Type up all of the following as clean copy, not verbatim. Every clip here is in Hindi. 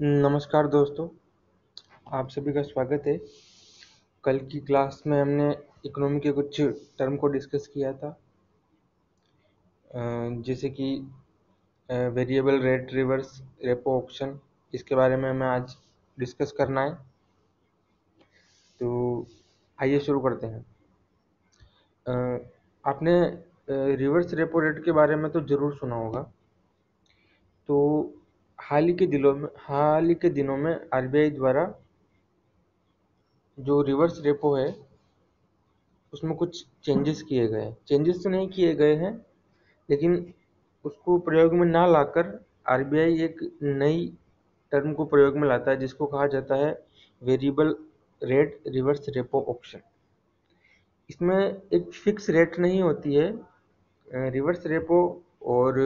नमस्कार दोस्तों, आप सभी का स्वागत है। कल की क्लास में हमने इकोनॉमी के कुछ टर्म को डिस्कस किया था, जैसे कि variable rate reverse repo option. इसके बारे में हमें आज डिस्कस करना है, तो आइए शुरू करते हैं। आपने रिवर्स रेपो रेट के बारे में तो ज़रूर सुना होगा। तो हाल ही के दिनों में आरबीआई द्वारा जो रिवर्स रेपो है उसमें कुछ चेंजेस किए गए हैं। चेंजेस तो नहीं किए गए हैं, लेकिन उसको प्रयोग में ना लाकर आरबीआई एक नई टर्म को प्रयोग में लाता है, जिसको कहा जाता है variable rate reverse repo option. इसमें एक फिक्स रेट नहीं होती है। रिवर्स रेपो और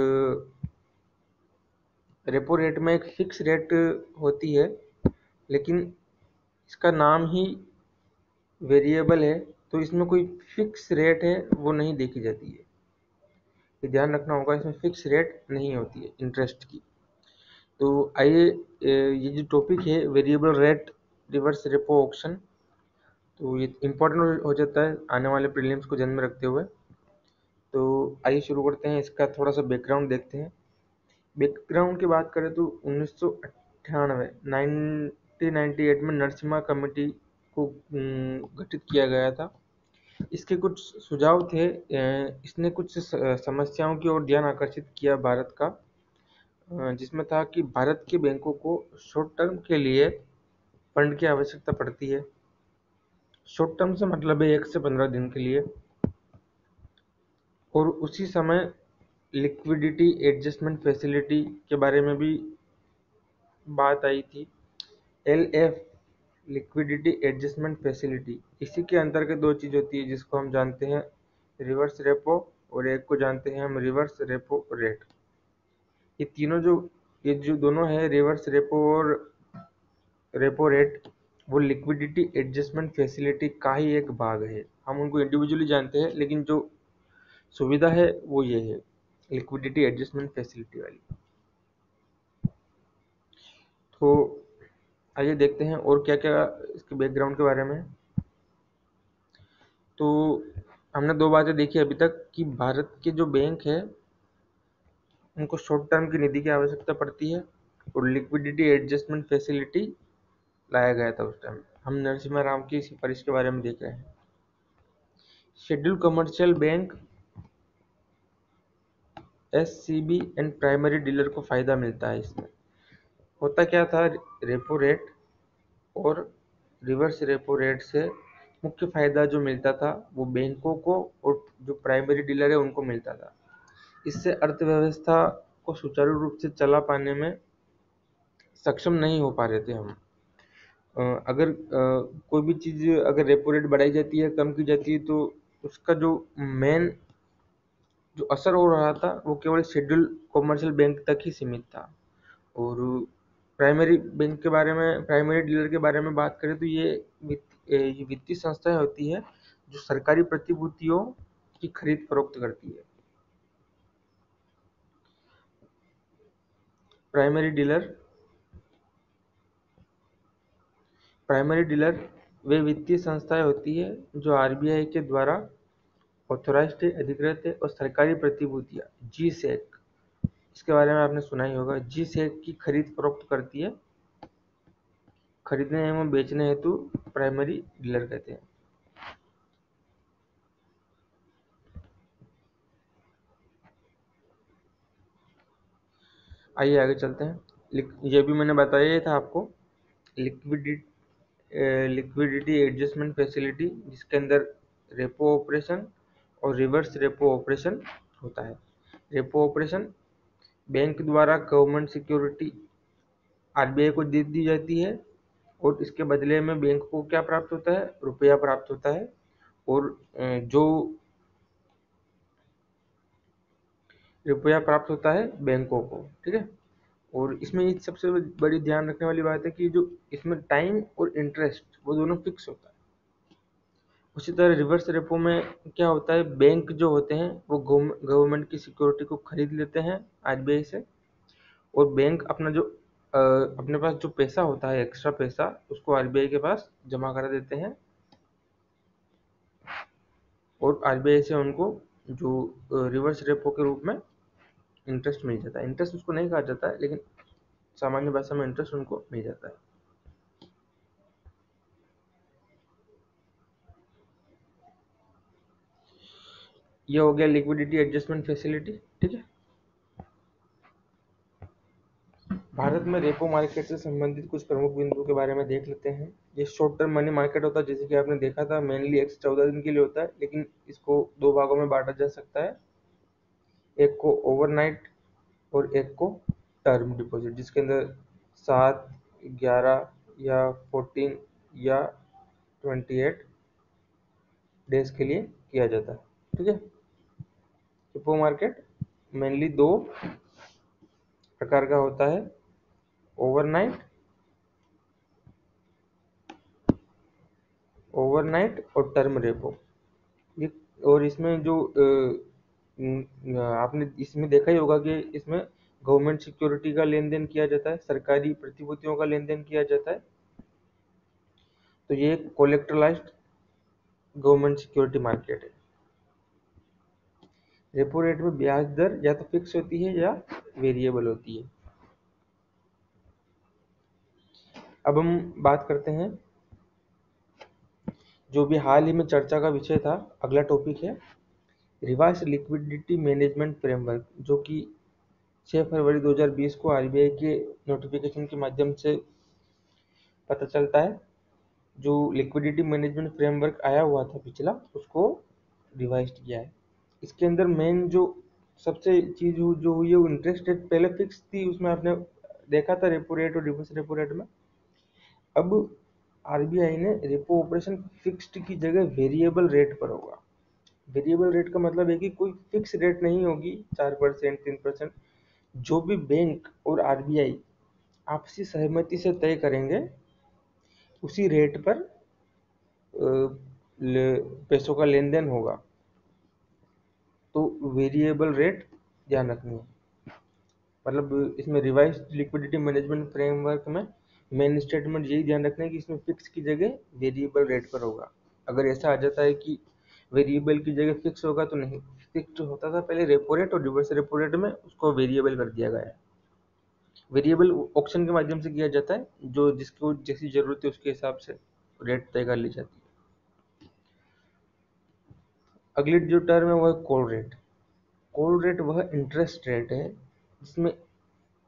रेपो रेट में एक फिक्स रेट होती है, लेकिन इसका नाम ही वेरिएबल है, तो इसमें कोई फिक्स रेट है वो नहीं देखी जाती है। ये ध्यान रखना होगा, इसमें फिक्स रेट नहीं होती है इंटरेस्ट की। तो आइए, ये जो टॉपिक है variable rate reverse repo option, तो ये इम्पोर्टेंट हो जाता है आने वाले प्रीलिम्स को ध्यान में रखते हुए। तो आइए शुरू करते हैं, इसका थोड़ा सा बैकग्राउंड देखते हैं। बैकग्राउंड की बात करें तो 1998 में नरसिम्हा कमेटी को गठित किया गया था। इसके कुछ सुझाव थे। इसने कुछ समस्याओं की ओर ध्यान आकर्षित किया भारत का, जिसमें था कि भारत के बैंकों को शॉर्ट टर्म के लिए फंड की आवश्यकता पड़ती है। शॉर्ट टर्म से मतलब है 1 से 15 दिन के लिए, और उसी समय लिक्विडिटी एडजस्टमेंट फैसिलिटी के बारे में भी बात आई थी। LF लिक्विडिटी एडजस्टमेंट फैसिलिटी, इसी के अंतर्गत दो चीज़ होती है जिसको हम जानते हैं रिवर्स रेपो, और एक को जानते हैं हम रिवर्स रेपो रेट। ये जो दोनों है रिवर्स रेपो और रेपो रेट, वो लिक्विडिटी एडजस्टमेंट फैसिलिटी का ही एक भाग है। हम उनको इंडिविजुअली जानते हैं, लेकिन जो सुविधा है वो ये है, लिक्विडिटी एडजस्टमेंट फैसिलिटी वाली। तो आइए देखते हैं और क्या क्या इसके बैकग्राउंड के बारे में। तो हमने दो बातें देखी अभी तक कि भारत के जो बैंक है उनको शॉर्ट टर्म की निधि की आवश्यकता पड़ती है, और लिक्विडिटी एडजस्टमेंट फैसिलिटी लाया गया था उस टाइम। हम नरसिम्हा राव की सिफारिश के बारे में देख रहे हैं। Schedule commercial bank SCB and primary dealer को फायदा मिलता है। इसमें होता क्या था, रेपो रेट और रिवर्स रेपो रेट से मुख्य फायदा जो मिलता था वो बैंकों को और जो प्राइमरी डीलर है उनको मिलता था। इससे अर्थव्यवस्था को सुचारू रूप से चला पाने में सक्षम नहीं हो पा रहे थे हम। अगर कोई भी चीज़ अगर रेपो रेट बढ़ाई जाती है, कम की जाती है, तो उसका जो मेन जो असर हो रहा था वो केवल शेड्यूल कॉमर्शियल बैंक तक ही सीमित था। और प्राइमरी डीलर के बारे में बात करें तो ये वित्तीय संस्थाएं होती है जो सरकारी प्रतिभूतियों की खरीद फरोख्त करती है। प्राइमरी डीलर वे वित्तीय संस्थाएं होती है जो आरबीआई के द्वारा ऑथोराइज्ड है, अधिकृत है, और सरकारी प्रतिभूतियां G-SEC, इसके बारे में आपने सुना ही होगा, G-SEC की खरीद फरोख्त करती है। खरीदने एवं बेचने हेतु प्राइमरी डीलर कहते हैं। आइए आगे चलते हैं। ये भी मैंने बताया ही था आपको, लिक्विडिटी एडजस्टमेंट फैसिलिटी, जिसके अंदर रेपो ऑपरेशन और रिवर्स रेपो ऑपरेशन होता है। रेपो ऑपरेशन बैंक द्वारा गवर्नमेंट सिक्योरिटी आरबीआई को दे दी जाती है, और इसके बदले में बैंक को क्या प्राप्त होता है, रुपया प्राप्त होता है। और जो रुपया प्राप्त होता है बैंकों को, ठीक है। और इसमें एक सबसे बड़ी ध्यान रखने वाली बात है कि जो इसमें टाइम और इंटरेस्ट वो दोनों फिक्स होता है। उसी तरह रिवर्स रेपो में क्या होता है, बैंक जो होते हैं वो गवर्नमेंट की सिक्योरिटी को खरीद लेते हैं आरबीआई से, और बैंक अपना जो अपने पास जो पैसा होता है, एक्स्ट्रा पैसा, उसको आरबीआई के पास जमा करा देते हैं और आरबीआई से उनको जो रिवर्स रेपो के रूप में इंटरेस्ट मिल जाता है। इंटरेस्ट उसको नहीं कहा जाता है, लेकिन सामान्य भाषा में इंटरेस्ट उनको मिल जाता है। ये हो गया लिक्विडिटी एडजस्टमेंट फैसिलिटी। ठीक है, भारत में रेपो मार्केट से संबंधित कुछ प्रमुख बिंदुओं के बारे में देख लेते हैं। ये शॉर्ट टर्म मनी मार्केट होता है, जैसे कि आपने देखा था, मेनली 114 दिन के लिए होता है, लेकिन इसको दो भागों में बांटा जा सकता है, एक को ओवरनाइट और एक को टर्म डिपॉजिट, जिसके अंदर 7, 11 या 14 या 28 डेज के लिए किया जाता है। ठीक है, रेपो मार्केट मेनली दो प्रकार का होता है, ओवरनाइट और टर्म रेपो। ये और इसमें जो आपने इसमें देखा ही होगा कि इसमें गवर्नमेंट सिक्योरिटी का लेन देन किया जाता है, सरकारी प्रतिभूतियों का लेन देन किया जाता है। तो ये कोलेक्ट्रलाइज्ड गवर्नमेंट सिक्योरिटी मार्केट है। रेपो रेट में ब्याज दर या तो फिक्स होती है या वेरिएबल होती है। अब हम बात करते हैं जो भी हाल ही में चर्चा का विषय था, अगला टॉपिक है रिवाइज लिक्विडिटी मैनेजमेंट फ्रेमवर्क, जो कि 6 फरवरी 2020 को आरबीआई के नोटिफिकेशन के माध्यम से पता चलता है। जो लिक्विडिटी मैनेजमेंट फ्रेमवर्क आया हुआ था पिछला, उसको रिवाइज किया है। इसके अंदर मेन जो सबसे चीज जो हुई है, वो इंटरेस्ट रेट पहले फिक्स थी, उसमें आपने देखा था रेपो रेट और रिवर्स रेपो रेट में। अब आरबीआई ने रेपो ऑपरेशन फिक्स्ड की जगह वेरिएबल रेट पर होगा। वेरिएबल रेट का मतलब है कि कोई फिक्स रेट नहीं होगी, 4%, 3%। जो भी बैंक और आरबीआई आपसी सहमति से तय करेंगे, उसी रेट पर पैसों का लेन देन होगा। तो वेरिएबल रेट ध्यान रखनी है। मतलब इसमें रिवाइज लिक्विडिटी मैनेजमेंट फ्रेमवर्क में मेन स्टेटमेंट यही ध्यान रखना है कि इसमें फिक्स की जगह वेरिएबल रेट पर होगा। अगर ऐसा आ जाता है कि वेरिएबल की जगह फिक्स होगा, तो नहीं, फिक्स होता था पहले रेपो रेट और रिवर्स रेपो रेट में, उसको वेरिएबल कर दिया गया है। वेरिएबल ऑप्शन के माध्यम से किया जाता है, जो जिसको जैसी जरूरत है उसके हिसाब से रेट तय कर ली जाती है। अगली जो टर्म है वो है कॉल रेट। कॉल रेट वह इंटरेस्ट रेट है जिसमें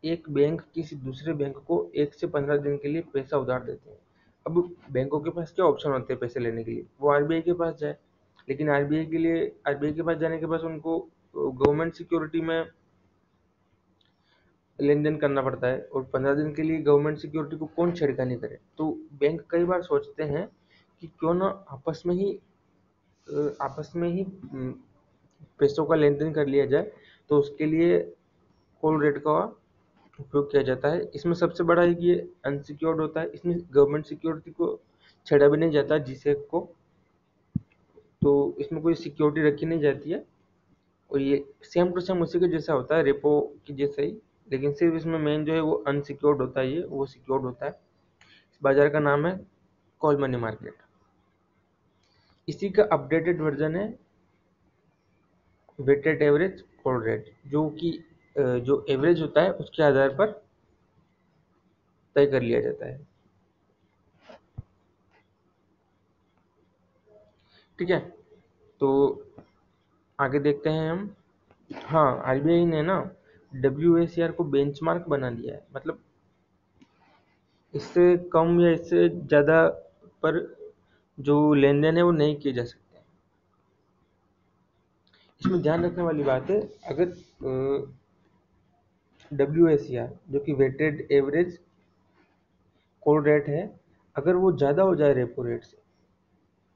एक बैंक किसी दूसरे बैंक को 1 से 15 दिन के लिए पैसा उधार देते हैं। अब बैंकों के पास क्या ऑप्शन होते हैं पैसे लेने के लिए? वो आरबीआई के पास जाए, लेकिन आरबीआई के पास जाने के बाद उनको गवर्नमेंट सिक्योरिटी में लेन देन करना पड़ता है, और 15 दिन के लिए गवर्नमेंट सिक्योरिटी को कौन छेड़खानी करे। तो बैंक कई बार सोचते हैं कि क्यों ना आपस में ही पैसों का लेन देन कर लिया जाए। तो उसके लिए कॉल रेट का उपयोग किया जाता है। इसमें सबसे बड़ा है कि ये अनसिक्योर्ड होता है, इसमें गवर्नमेंट सिक्योरिटी को छेड़ा भी नहीं जाता, जिसे को तो इसमें कोई सिक्योरिटी रखी नहीं जाती है, और ये सेम टू सेम उसी के जैसा होता है, रेपो की जैसा ही। लेकिन सिर्फ इसमें मेन जो है वो अनसिक्योर्ड होता है, ये वो सिक्योर्ड होता है। इस बाजार का नाम है कॉल मनी मार्केट। इसी का अपडेटेड वर्जन है वेटेड एवरेज कॉल रेट, जो कि जो एवरेज होता है उसके आधार पर तय कर लिया जाता है। ठीक है, तो आगे देखते हैं हम। हाँ, आरबीआई ने ना डब्ल्यूएसीआर को बेंचमार्क बना दिया है, मतलब इससे कम या इससे ज़्यादा पर जो लेन देन है वो नहीं किए जा सकते। इसमें ध्यान रखने वाली बात है, अगर डब्ल्यूएसीआर जो कि वेटेड एवरेज कॉल रेट है, अगर वो ज़्यादा हो जाए रेपो रेट से,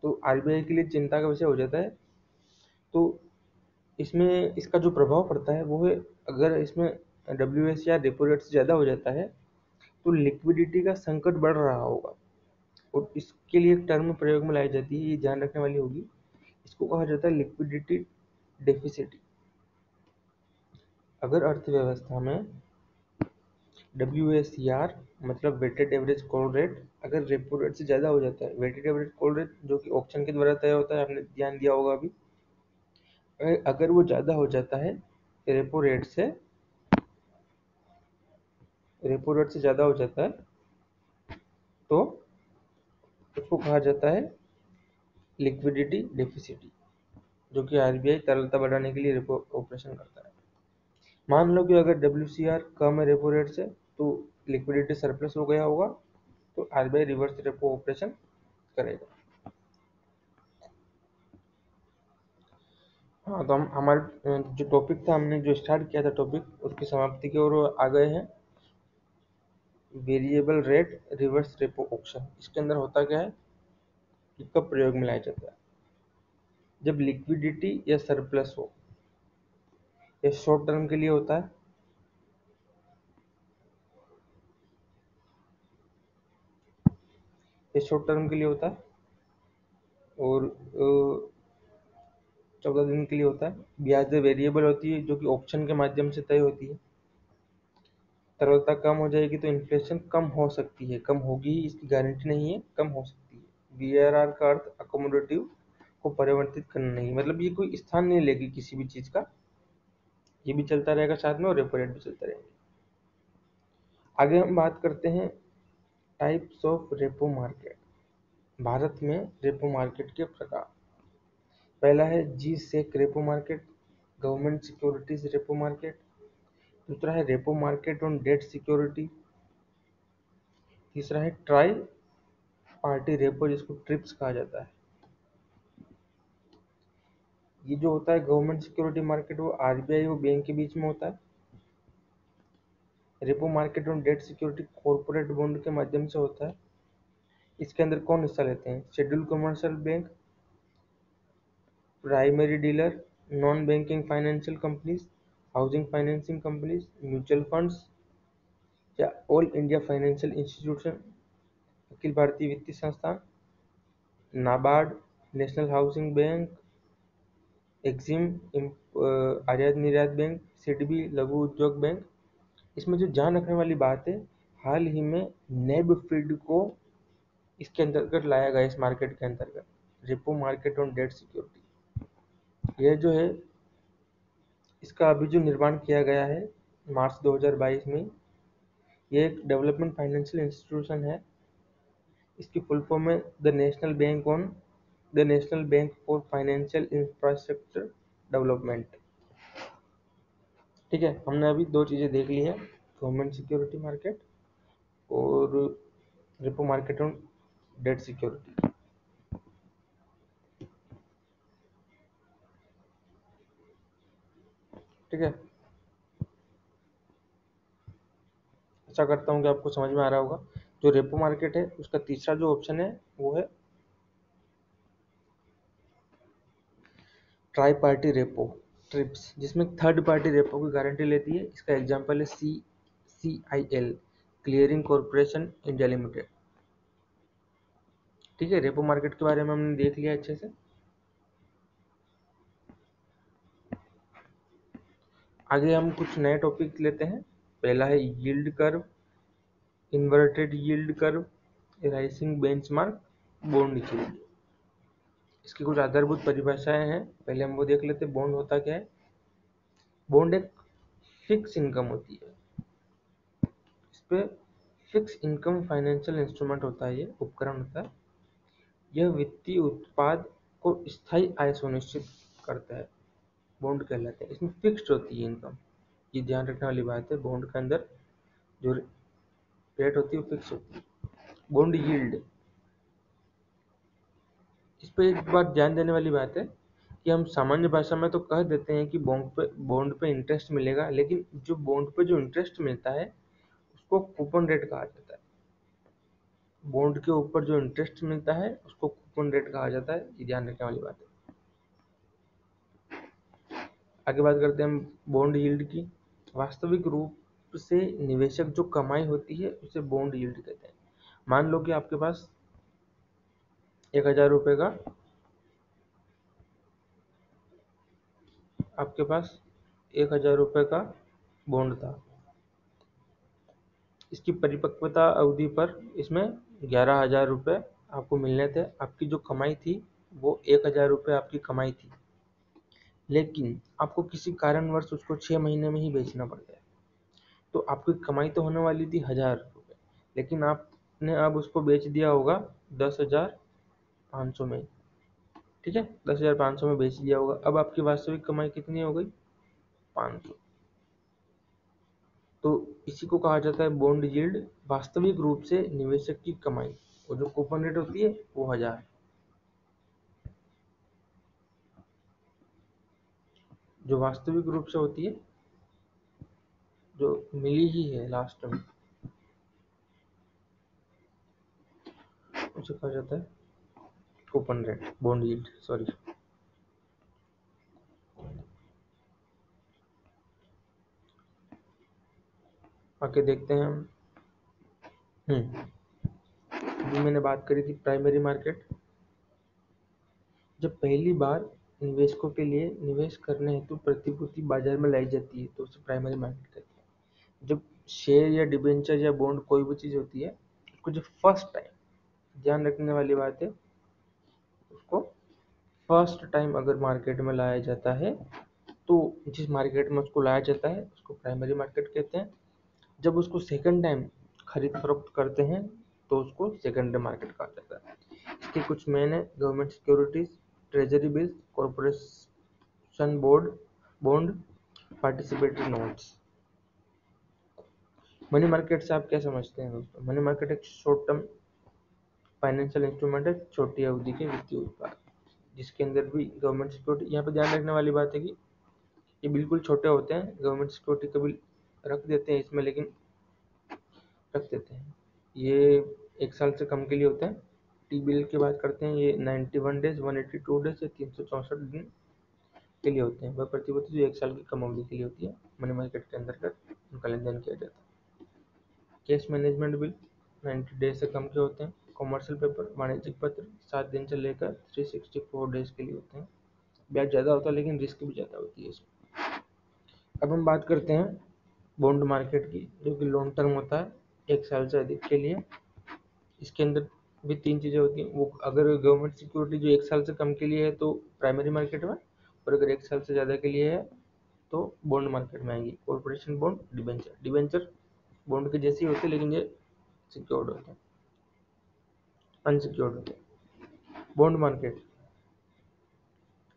तो आरबीआई के लिए चिंता का विषय हो जाता है। तो इसमें इसका जो प्रभाव पड़ता है वो है, अगर इसमें डब्ल्यूएसीआर रेपो रेट से ज़्यादा हो जाता है, तो लिक्विडिटी का संकट बढ़ रहा होगा, और इसके लिए एक टर्म प्रयोग में लाई जाती है, ये ध्यान रखने वाली होगी। इसको कहा जाता है लिक्विडिटी डेफिसिट। अगर अर्थव्यवस्था में WACR मतलब वेटेड एवरेज कॉल रेट, अगर रेपो रेट से ज़्यादा हो जाता है, वेटेड एवरेज कॉल रेट जो कि ऑप्शन के द्वारा तय होता है, आपने ध्यान दिया होगा अभी, अगर वो ज़्यादा हो जाता है रेपो रेट से, रेपो रेट से ज़्यादा हो जाता है तो उसको कहा जाता है लिक्विडिटी डेफिसिट, जो कि RBI तरलता बढ़ाने के लिए रेपो ऑपरेशन करता है। मान लो कि अगर WCR कम है रेपो रेट से तो लिक्विडिटी सरप्लस हो गया होगा, तो RBI रिवर्स रेपो ऑपरेशन करेगा। हाँ, तो हम हमारे जो टॉपिक था, हमने जो स्टार्ट किया था टॉपिक, उसकी समाप्ति की ओर आ गए हैं। Variable rate reverse repo option, इसके अंदर होता क्या है कि कब प्रयोग में लाया जाता है? जब लिक्विडिटी या सरप्लस हो, या शॉर्ट टर्म के लिए होता है, ये शॉर्ट टर्म के लिए होता है और 14 दिन के लिए होता है। ब्याज दर वेरिएबल होती है जो कि ऑप्शन के माध्यम से तय होती है। तरलता कम हो जाएगी तो इन्फ्लेशन कम हो सकती है, कम होगी ही इसकी गारंटी नहीं है, कम हो सकती है। VRR का अर्थ अकोमोडेटिव को परिवर्तित करना नहीं, मतलब ये कोई स्थान नहीं लेगी किसी भी चीज का, ये भी चलता रहेगा साथ में और रेपो रेट भी चलता रहेगा। आगे हम बात करते हैं types of repo market. Bharat में रेपो मार्केट के प्रकार, पहला है G-SEC repo market, government securities repo market. दूसरा है repo market on debt security. तीसरा है ट्राई पार्टी रेपो, जिसको ट्रिप्स कहा जाता है। ये जो होता है गवर्नमेंट सिक्योरिटी मार्केट, वो RBI और बैंक के बीच में होता है। Repo market on debt security corporate bond के माध्यम से होता है। इसके अंदर कौन हिस्सा लेते हैं? Schedule commercial bank, primary dealer, non banking financial companies, housing financing companies, mutual funds या all India financial institution, Akhil Bharatiya वित्तीय संस्थान, NABARD, national housing bank, Exim, आयात निर्यात बैंक, सिडबी, लघु उद्योग बैंक। इसमें जो ध्यान रखने वाली बात है, हाल ही में नेब फीड को इसके अंतर्गत लाया गया, इस मार्केट के अंतर्गत, repo market on debt security. यह जो है, इसका अभी जो निर्माण किया गया है मार्च 2022 में, ये एक डेवलपमेंट फाइनेंशियल इंस्टीट्यूशन है। इसकी फुल फॉर्म है the national bank for financial infrastructure development. ठीक है, हमने अभी दो चीज़ें देख ली है, गवर्नमेंट सिक्योरिटी मार्केट और repo market on debt security. ठीक है, आशा करता हूँ कि आपको समझ में आ रहा होगा। जो रेपो मार्केट है उसका तीसरा जो ऑप्शन है वो है ट्राई पार्टी रेपो, ट्रिप्स, जिसमें थर्ड पार्टी रेपो की गारंटी लेती है। इसका एग्जांपल है CCIL, clearing corporation India limited. ठीक है, रेपो मार्केट के बारे में हमने देख लिया अच्छे से। आगे हम कुछ नए टॉपिक लेते हैं। पहला है yield curve, inverted yield curve, rising benchmark, bond yield. इसकी कुछ आधारभूत परिभाषाएं हैं, पहले हम वो देख लेते हैं। बॉन्ड होता क्या है? बॉन्ड एक फिक्स इनकम होती है, इस पे फिक्स इनकम फाइनेंशियल इंस्ट्रूमेंट होता है, ये उपकरण होता है। यह वित्तीय उत्पाद को स्थायी आय सुनिश्चित करता है, बॉन्ड कहलाते हैं। इसमें फिक्स्ड होती है इनकम, ये ध्यान रखने वाली बात है। बॉन्ड के अंदर जो रेट होती है वो फिक्स होती है। बॉन्ड यील्ड, इस पर एक बात ध्यान देने वाली बात है कि हम सामान्य भाषा में तो कह देते हैं कि बॉन्ड पे इंटरेस्ट मिलेगा, लेकिन जो बॉन्ड पे जो इंटरेस्ट मिलता है उसको कूपन रेट कहा जाता है। बॉन्ड के ऊपर जो इंटरेस्ट मिलता है उसको कूपन रेट कहा जाता है, ये ध्यान रखने वाली बात है। आगे बात करते हैं हम बॉन्ड यील्ड की। वास्तविक रूप से निवेशक जो कमाई होती है उसे बॉन्ड यील्ड कहते हैं। मान लो कि आपके पास 1,000 रुपये का बॉन्ड था, इसकी परिपक्वता अवधि पर इसमें 11,000 रुपये आपको मिलने थे। आपकी जो कमाई थी वो 1,000 रुपये आपकी कमाई थी, लेकिन आपको किसी कारणवश उसको 6 महीने में ही बेचना पड़ गया। तो आपकी कमाई तो होने वाली थी 1,000 रुपये, लेकिन आपने अब उसको बेच दिया होगा 10,500 में। ठीक है, 10,500 में बेच दिया होगा। अब आपकी वास्तविक कमाई कितनी हो गई? 500। तो इसी को कहा जाता है बॉन्ड यील्ड। वास्तविक रूप से निवेशक की कमाई और जो कूपन रेट होती है वो 1,000, जो वास्तविक रूप से होती है, जो मिली ही है लास्ट में, उसे कहा जाता है coupon rate, bond yield, sorry. आके देखते हैं हम। अभी मैंने बात करी थी प्राइमरी मार्केट। जब पहली बार निवेशकों के लिए निवेश करने हेतु प्रतिभूति बाजार में लाई जाती है तो उसे प्राइमरी मार्केट कहते हैं। जब शेयर या डिबेंचर या बॉन्ड कोई भी चीज़ होती है, उसको जो फर्स्ट टाइम, ध्यान रखने वाली बात है, उसको फर्स्ट टाइम अगर मार्केट में लाया जाता है तो जिस मार्केट में उसको लाया जाता है उसको प्राइमरी मार्केट कहते हैं। जब उसको सेकंड टाइम खरीद फरोख्त करते हैं तो उसको सेकेंडरी मार्केट कहा जाता है। इसके कुछ मेन है: government securities, treasury bills, corporation bond, participatory notes. Money market से आप क्या समझते हैं दोस्तों? मनी मार्केट एक शॉर्ट टर्म फाइनेंशियल इंस्ट्रूमेंट है, छोटी अवधि के वित्तीय उत्पाद, जिसके अंदर भी गवर्नमेंट सिक्योरिटी। यहाँ पे ध्यान रखने वाली बात है कि ये बिल्कुल छोटे होते हैं। गवर्नमेंट सिक्योरिटी कभी रख देते हैं इसमें, लेकिन रख देते हैं। ये 1 साल से कम के लिए होते हैं। टी बिल की बात करते हैं, ये 91 डेज, 182 डेज या 364 दिन के लिए होते हैं। वह प्रतिभूति जो 1 साल की कम अवधि के लिए होती है, मनी मार्केट के अंतर्गत उनका लेन देन किया जाता है। कैश मैनेजमेंट बिल 90 डेज से कम के होते हैं। कॉमर्शियल पेपर, वाणिज्यिक पत्र 7 दिन से लेकर 364 डेज के लिए होते हैं। ब्याज ज़्यादा होता है लेकिन रिस्क भी ज़्यादा होती है इसमें। अब हम बात करते हैं बॉन्ड मार्केट की, जो कि लॉन्ग टर्म होता है, 1 साल से अधिक के लिए। इसके अंदर भी 3 चीज़ें होती हैं। वो अगर गवर्नमेंट सिक्योरिटी जो 1 साल से कम के लिए है तो प्राइमरी मार्केट में, और अगर 1 साल से ज़्यादा के लिए है तो बॉन्ड मार्केट में आएंगी। कॉर्पोरेशन बॉन्ड, डिबेंचर बॉन्ड के जैसे ही होते हैं लेकिन ये सिक्योर्ड होते हैं, अनसिक्योर्ड होते हैं। बॉन्ड मार्केट,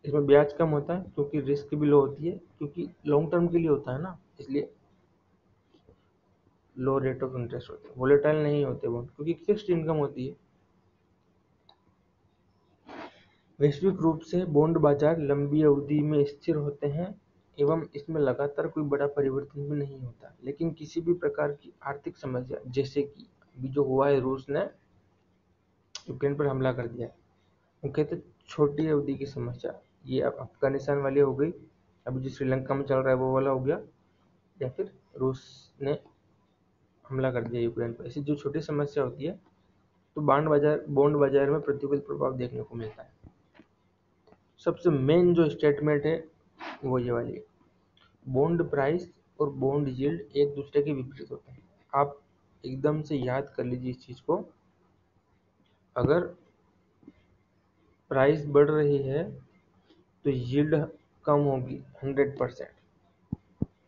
इसमें ब्याज कम होता है क्योंकि रिस्क भी लो होती है, क्योंकि लॉन्ग टर्म के लिए होता है ना, इसलिए लो रेट ऑफ इंटरेस्ट होते हैं। वोलेटाइल नहीं होते बॉन्ड क्योंकि फिक्स्ड इनकम होती है। वैश्विक रूप से बॉन्ड बाजार लंबी अवधि में स्थिर होते हैं एवं इसमें लगातार कोई बड़ा परिवर्तन भी नहीं होता, लेकिन किसी भी प्रकार की आर्थिक समस्या, जैसे कि अभी जो हुआ है, रूस ने यूक्रेन पर हमला कर दिया, वो कहते छोटी अवधि की समस्या। ये अब अफगानिस्तान वाली हो गई, अभी जो श्रीलंका में चल रहा है वो वाला हो गया, या फिर रूस ने हमला कर दिया यूक्रेन पर। ऐसी जो छोटी समस्या होती है तो बॉन्ड बाजार में प्रतिकूल प्रभाव देखने को मिलता है। सबसे मेन जो स्टेटमेंट है वो ये वाली है: बॉन्ड प्राइस और बॉन्ड यील्ड एक दूसरे के विपरीत होते हैं। आप एकदम से याद कर लीजिए इस चीज को। अगर प्राइस बढ़ रही है तो यील्ड कम होगी 100%।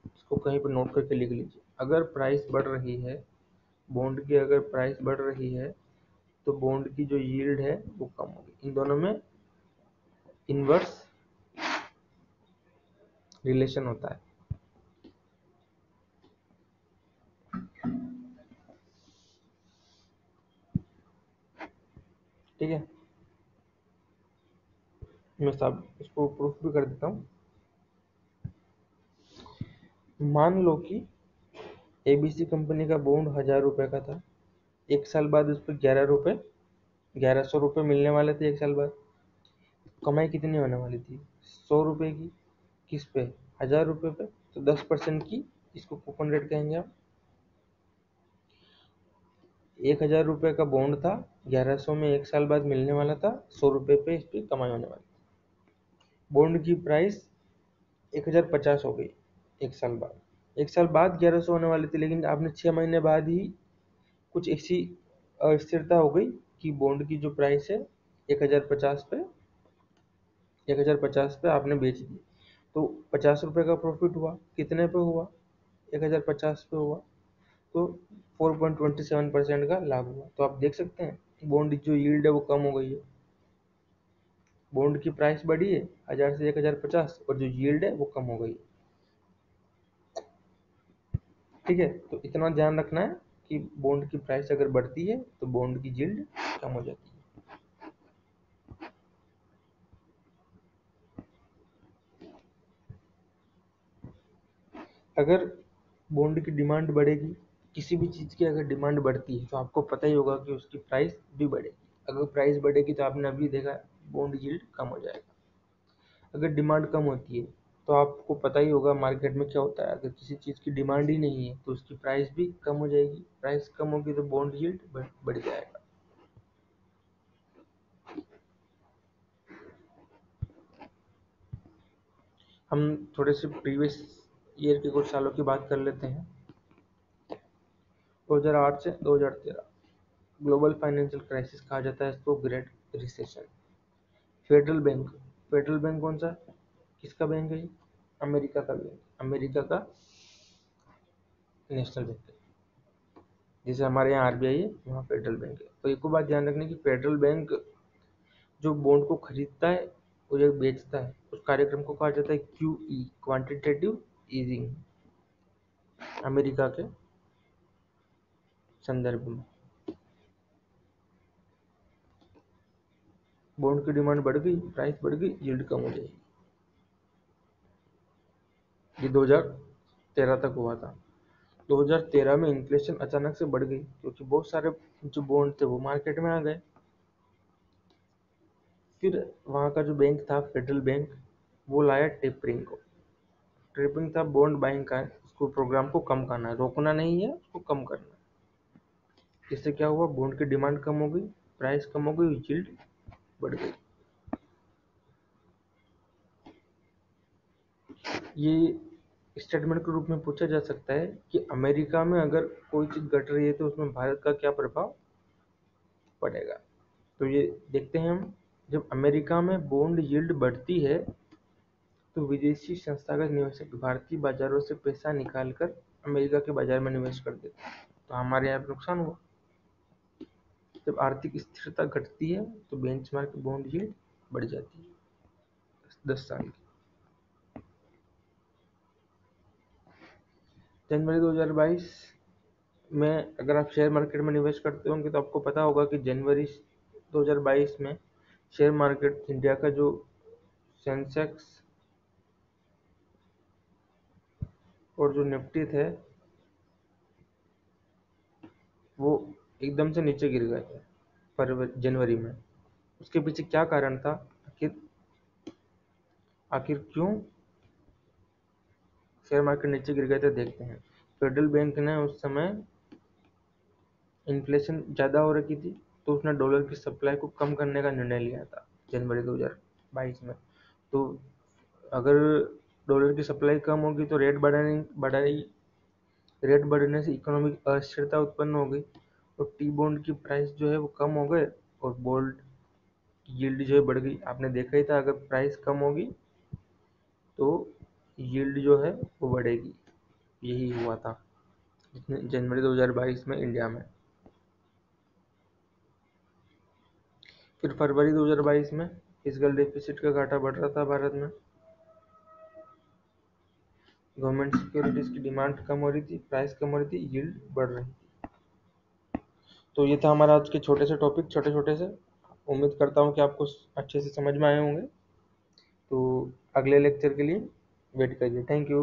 इसको कहीं पर नोट करके लिख लीजिए। अगर प्राइस बढ़ रही है, बॉन्ड की अगर प्राइस बढ़ रही है तो बॉन्ड की जो यील्ड है वो कम होगी। इन दोनों में इनवर्स रिलेशन होता है। ठीक है, मैं सब इसको प्रूफ भी कर देता हूँ। मान लो कि एबीसी कंपनी का बॉन्ड 1,000 रुपए का था। 1 साल बाद उस पर 1100 रुपये मिलने वाले थे। 1 साल बाद कमाई कितनी होने वाली थी? 100 रुपये की। किस पे? 1,000 रुपये पे। तो 10% की, इसको कूपन रेट कहेंगे आप। 1,000 रुपये का बॉन्ड था, 1100 में 1 साल बाद मिलने वाला था, 100 रुपये पे इस पर कमाई होने वाली। बॉन्ड की प्राइस 1,050 हो गई 1 साल बाद, 1 साल बाद 1100 होने वाली थी, लेकिन आपने 6 महीने बाद ही कुछ ऐसी अस्थिरता हो गई कि बॉन्ड की जो प्राइस है 1050 पे आपने बेच दी। तो 50 रुपये का प्रॉफिट हुआ, कितने पे हुआ? 1050 पे हुआ, तो 4.27% का लाभ हुआ। तो आप देख सकते हैं बॉन्ड जो यील्ड है वो कम हो गई है। बॉन्ड की प्राइस बढ़ी है 1000 से 1050, और जो यील्ड है वो कम हो गई है। ठीक है, तो इतना ध्यान रखना है कि बॉन्ड की प्राइस अगर बढ़ती है तो बॉन्ड की यील्ड कम हो जाती है। अगर बॉन्ड की डिमांड बढ़ेगी, किसी भी चीज़ की अगर डिमांड बढ़ती है तो आपको पता ही होगा कि उसकी प्राइस भी बढ़ेगी। अगर प्राइस बढ़ेगी तो आपने अभी देखा बॉन्ड यील्ड कम हो जाएगा। अगर डिमांड कम होती है तो आपको पता ही होगा मार्केट में क्या होता है, अगर किसी चीज़ की डिमांड ही नहीं है तो उसकी प्राइस भी कम हो जाएगी। प्राइस कम होगी तो बॉन्ड यील्ड बढ़ जाएगा। हम थोड़े से प्रीवियस ईयर के कुछ सालों की बात कर लेते हैं। 2008 से 2013 ग्लोबल फाइनेंशियल क्राइसिस कहा जाता है इसको, great recession. Federal bank, federal bank कौन सा, किसका बैंक है ये? अमेरिका का बैंक, अमेरिका का नेशनल बैंक है। जैसे हमारे यहाँ आरबीआई है, वहाँ फेडरल बैंक है। तो एक बात ध्यान रखने की, फेडरल बैंक जो बॉन्ड को खरीदता है और जो बेचता है उस कार्यक्रम को कहा जाता है क्यूई, क्वांटिटेटिव ईजिंग, अमेरिका के संदर्भ में। बॉन्ड की डिमांड बढ़ गई, प्राइस बढ़ गई, यील्ड कम हो जाएगी। ये 2013 तक हुआ था। 2013 में इन्फ्लेशन अचानक से बढ़ गई क्योंकि बहुत सारे जो बॉन्ड थे वो मार्केट में आ गए। फिर वहाँ का जो बैंक था फेडरल बैंक, वो लाया टेपरिंग को। टेपरिंग था बॉन्ड बाइंग का, उसको प्रोग्राम को कम करना है, रोकना नहीं है, उसको कम करना है। इससे क्या हुआ, बॉन्ड की डिमांड कम हो गई, प्राइस कम हो गई, यील्ड बढ़ गई। ये स्टेटमेंट के रूप में पूछा जा सकता है कि अमेरिका में अगर कोई चीज़ घट रही है तो उसमें भारत का क्या प्रभाव पड़ेगा। तो ये देखते हैं हम, जब अमेरिका में बॉन्ड यील्ड बढ़ती है तो विदेशी संस्थागत निवेशक भारतीय बाजारों से पैसा निकालकर अमेरिका के बाजार में निवेश कर देते हैं, तो हमारे यहाँ पे नुकसान हुआ। जब आर्थिक स्थिरता घटती है तो बेंचमार्क बॉन्ड यील्ड बढ़ जाती है 10 साल की। जनवरी 2022 में अगर आप शेयर मार्केट में निवेश करते होंगे तो आपको पता होगा कि जनवरी 2022 में शेयर मार्केट इंडिया का जो सेंसेक्स और जो निफ्टी थे वो एकदम से नीचे गिर गए थे जनवरी में। उसके पीछे क्या कारण था, आखिर आखिर क्यों शेयर मार्केट नीचे गिर गए थे, देखते हैं। फेडरल बैंक ने उस समय इन्फ्लेशन ज़्यादा हो रखी थी तो उसने डॉलर की सप्लाई को कम करने का निर्णय लिया था जनवरी 2022 में। तो अगर डॉलर की सप्लाई कम होगी तो रेट बढ़ने से इकोनॉमिक अस्थिरता उत्पन्न हो गई और टी बॉन्ड की प्राइस जो है वो कम हो गए और बोल्ड यील्ड जो है बढ़ गई। आपने देखा ही था, अगर प्राइस कम होगी तो यील्ड जो है वो बढ़ेगी। यही हुआ था जनवरी 2022 में इंडिया में। फिर फरवरी 2022 में फिस्कल डेफिसिट का घाटा बढ़ रहा था भारत में, गवर्नमेंट सिक्योरिटीज की डिमांड कम हो रही थी, प्राइस कम हो रही थी, यील्ड बढ़ रही थी। तो ये था हमारा आज के छोटे से टॉपिक, छोटे छोटे से। उम्मीद करता हूँ कि आपको अच्छे से समझ में आए होंगे। तो अगले लेक्चर के लिए वेट करिए। Thank you.